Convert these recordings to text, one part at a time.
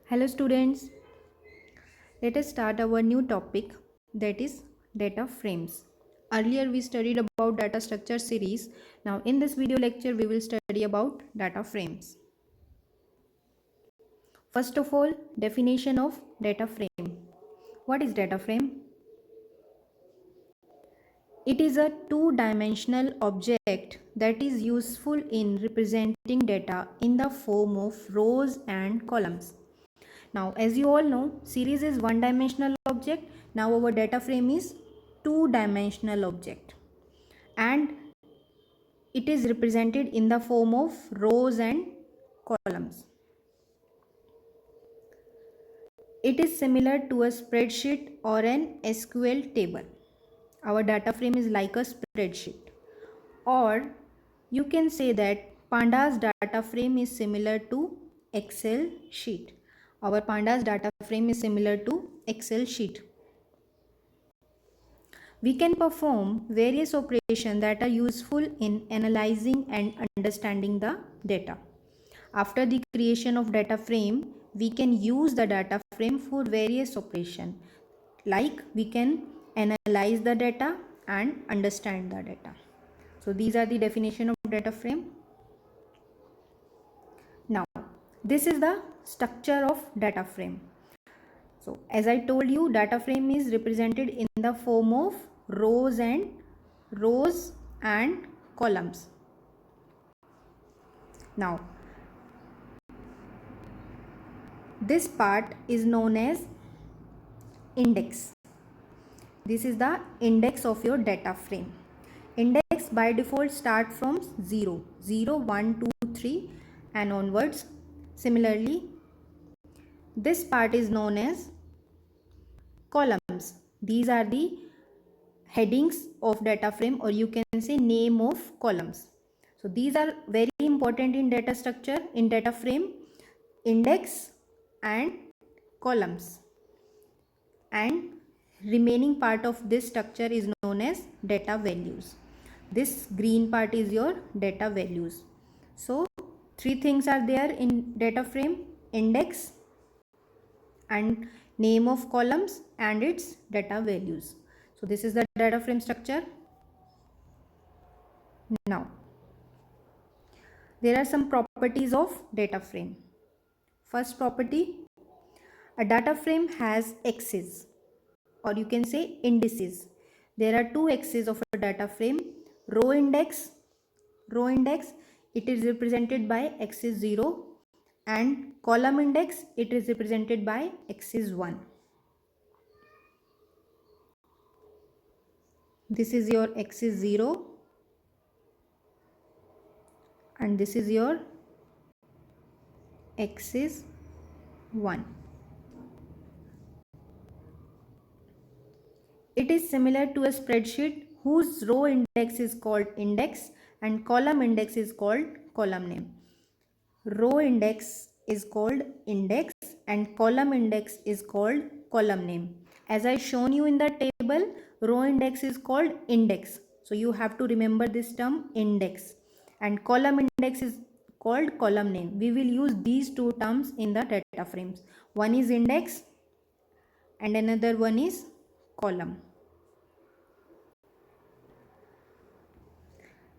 Hello students, let us start our new topic, that is data frames. Earlier we studied about data structure series. Now in this video lecture we will study about data frames. First of all, definition of data frame. What is data frame? It is a two-dimensional object that is useful in representing data in the form of rows and columns. Now, as you all know, series is one-dimensional object. Now, our data frame is two-dimensional object, and it is represented in the form of rows and columns. It is similar to a spreadsheet or an SQL table. Our data frame is like a spreadsheet, or you can say that Pandas data frame is similar to Excel sheet. Our Pandas data frame is similar to Excel sheet. We can perform various operations that are useful in analyzing and understanding the data. After the creation of data frame, we can use the data frame for various operations. Like we can analyze the data and understand the data. So these are the definition of data frame. Now, this is the structure of data frame. So as I told you, data frame is represented in the form of rows and columns. Now, this part is known as index. This is the index of your data frame. Index by default start from 0, 0, 1, 2, 3 and onwards. Similarly, this part is known as columns. These are the headings of data frame, or you can say name of columns. So these are very important in data structure, in data frame: index and columns, and remaining part of this structure is known as data values. This green part is your data values. So three things are there in data frame: index and name of columns and its data values. So this is the data frame structure. Now, there are some properties of data frame. First property, a data frame has axes, or you can say indices. There are two axes of a data frame. Row index, it is represented by axis 0, and column index, it is represented by axis 1. This is your axis 0 and this is your axis 1. It is similar to a spreadsheet whose row index is called index and column index is called column name. Row index is called index and column index is called column name. As I shown you in the table, row index is called index. So you have to remember this term index, and column index is called column name. We will use these two terms in the data frames. One is index and another one is column.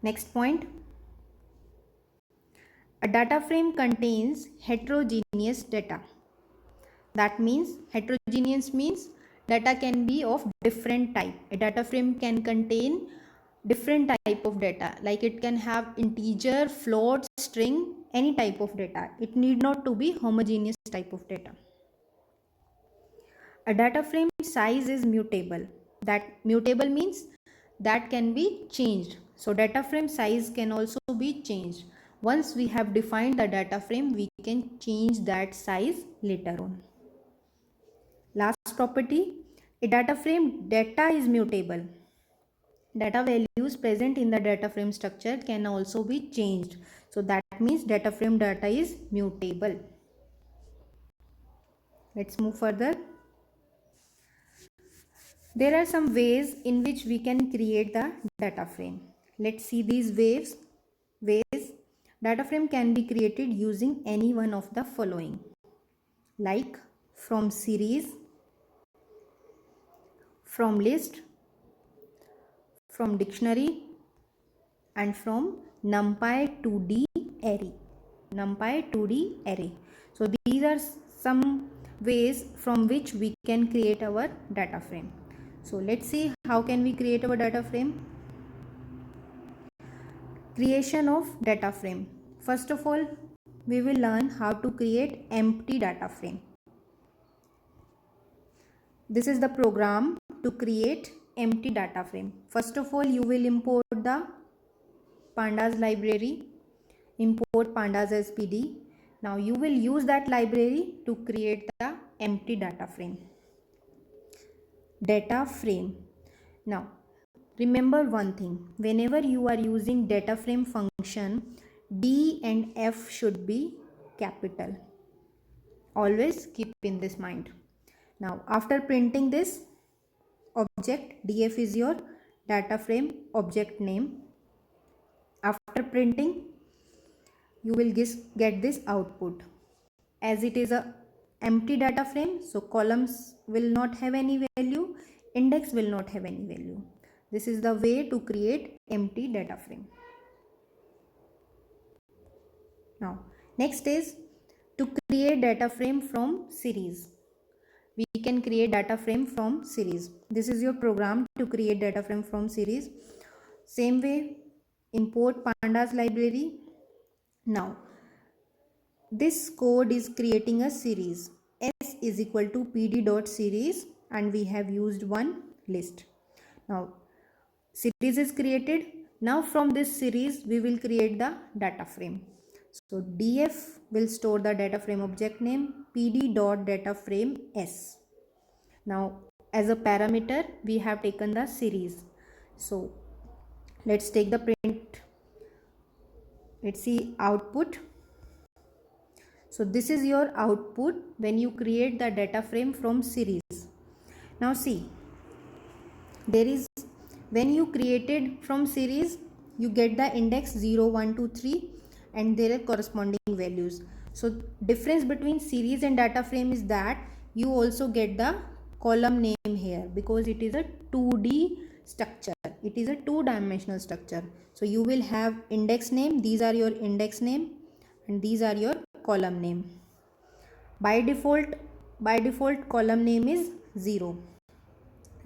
Next point. A data frame contains heterogeneous data. That means heterogeneous means data can be of different type. A data frame can contain different type of data, like it can have integer, float, string, any type of data. It need not to be homogeneous type of data. A data frame size is mutable. That mutable means that can be changed. So data frame size can also be changed. Once we have defined the data frame, we can change that size later on. Last property, a data frame data is mutable. Data values present in the data frame structure can also be changed. So that means data frame data is mutable. Let's move further. There are some ways in which we can create the data frame. Let's see these ways. Data frame can be created using any one of the following. like from series, from list, from dictionary, and from NumPy 2D array. NumPy 2D array. So these are some ways from which we can create our data frame. So let's see how can we create our data frame. Creation of data frame. First of all, we will learn how to create empty data frame. This is the program to create empty data frame. First of all, you will import the pandas library, import pandas as PD. Now you will use that library to create the empty data frame. Data frame. Now remember one thing, whenever you are using data frame function, D and F should be capital. Always keep in this mind. Now after printing this object, df is your data frame object name. After printing, you will get this output. As it is a empty data frame, so columns will not have any value, index will not have any value. This is the way to create empty data frame. Now next is to create data frame from series. We can create data frame from series. This is your program to create data frame from series. Same way, import pandas library. Now this code is creating a series. S is equal to pd.series and we have used one list. Now series is created. Now from this series we will create the data frame. So df will store the data frame object name pd.dataframe s. Now as a parameter we have taken the series. So let's take the print. Let's see output. So this is your output when you create the data frame from series. Now see, there is, when you created from series, you get the index 0, 1, 2, 3 and there are corresponding values. So difference between series and data frame is that you also get the column name here because it is a 2D structure. It is a two-dimensional structure. So you will have index name, these are your index name and these are your column name. By default column name is 0.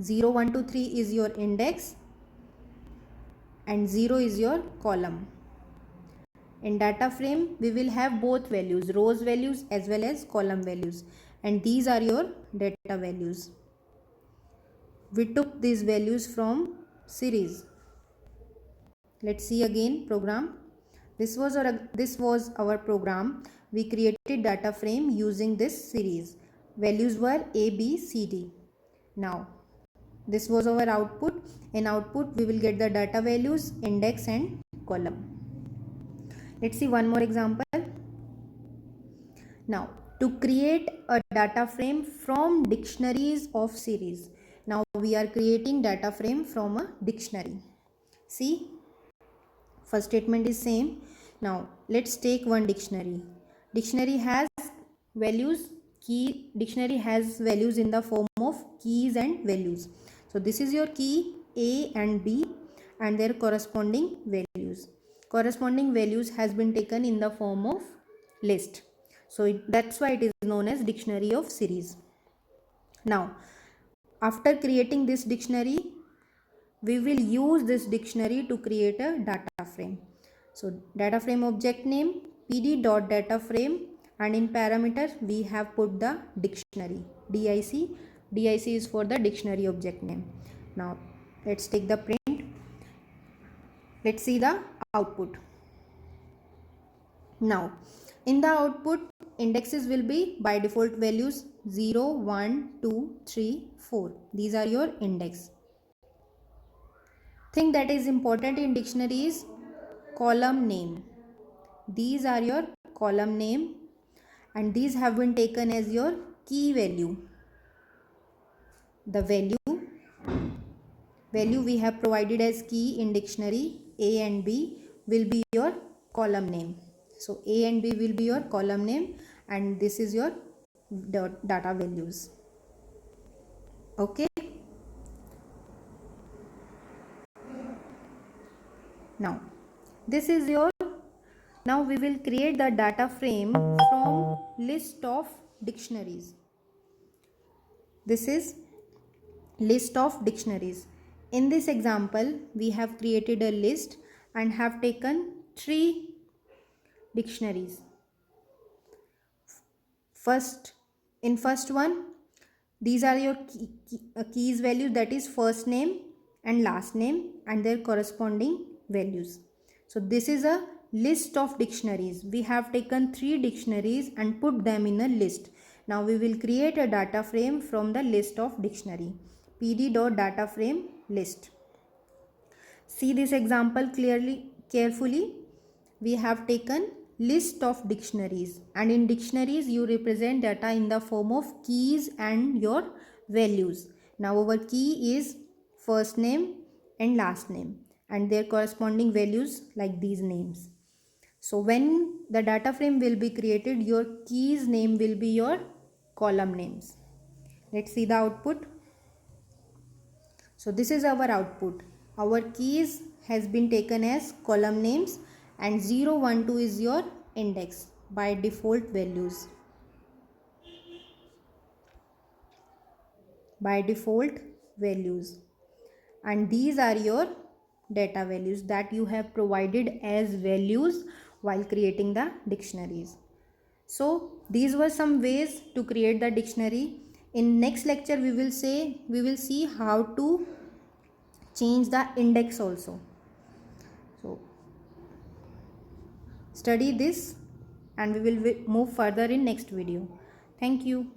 0, 1, 2, 3 is your index and 0 is your column. In data frame we will have both values, rows values as well as column values, and these are your data values. We took these values from series. Let's see again program. This was our program. We created data frame using this series. Values were A, B, C, D. Now this was our output. In output we will get the data values, index and column. Let's see one more example. Now to create a data frame from dictionaries of series. Now we are creating data frame from a dictionary. See, first statement is same. Now let's take one dictionary. Dictionary has values, dictionary has values in the form of keys and values. So this is your key A and B and their corresponding values. Corresponding values has been taken in the form of list. So that's why it is known as dictionary of series. Now after creating this dictionary, we will use this dictionary to create a data frame. So data frame object name pd.dataframe and in parameters we have put the dictionary dic. Dic is for the dictionary object name. Now let's take the print. Let's see the output. Now in the output, indexes will be by default values 0, 1, 2, 3, 4. These are your index. Thing that is important in dictionary is column name. These are your column name and these have been taken as your key value. The value we have provided as key in dictionary A and B will be your column name. So A and B will be your column name and this is your data values. Okay. Now this is your, now we will create the data frame from list of dictionaries. This is list of dictionaries. In this example, we have created a list and have taken 3 dictionaries. In first one, these are your keys values, that is first name and last name and their corresponding values. So this is a list of dictionaries. We have taken 3 dictionaries and put them in a list. Now we will create a data frame from the list of dictionary. pd.dataframe list. See this example carefully. We have taken list of dictionaries, and in dictionaries you represent data in the form of keys and your values. Now our key is first name and last name and their corresponding values like these names. So when the data frame will be created, your keys name will be your column names. Let's see the output. So this is our output. Our keys has been taken as column names and 0, 1, 2 is your index by default values. By default values. And these are your data values that you have provided as values while creating the dictionaries. So these were some ways to create the dictionary. In next lecture we will see how to change the index also. So study this and we will move further in next video. Thank you.